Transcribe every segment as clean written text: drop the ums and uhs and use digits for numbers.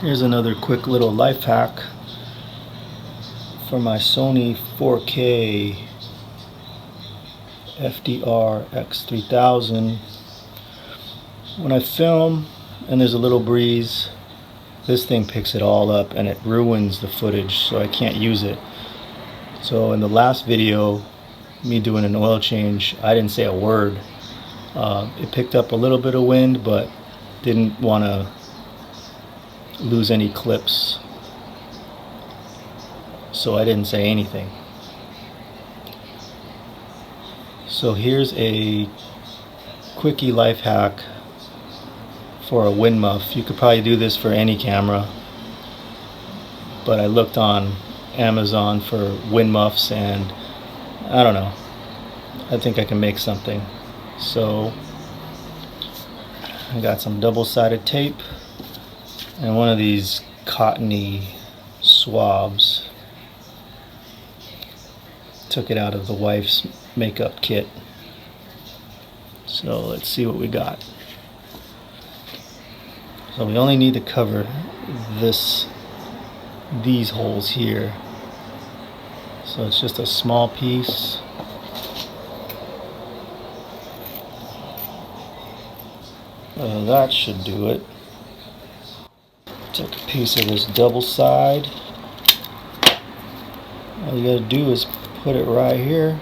Here's another quick little life hack for my Sony 4K FDR X3000. When I film and there's a little breeze, this thing picks it all up and it ruins the footage, so I can't use it. So in the last video, me doing an oil change, I didn't say a word. It picked up a little bit of wind, but didn't want to lose any clips, so I didn't say anything. So here's a quickie life hack for a wind muff. You could probably do this for any camera, but I looked on Amazon for wind muffs and I don't know, I think I can make something. So I got some double-sided tape and one of these cottony swabs. Took it out of the wife's makeup kit. So let's see what we got. So we only need to cover these holes here. So it's just a small piece. That should do it. Take a piece of this double side. All you gotta do is put it right here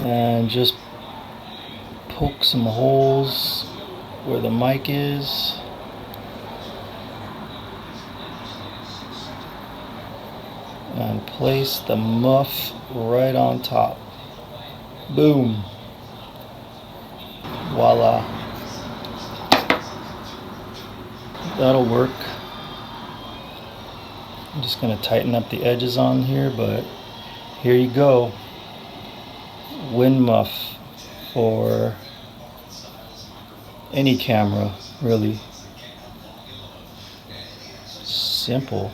and just poke some holes where the mic is. And place the muff right on top. Boom. Voila. That'll work. I'm just going to tighten up the edges on here, but here you go. Wind muff for any camera, really. Simple.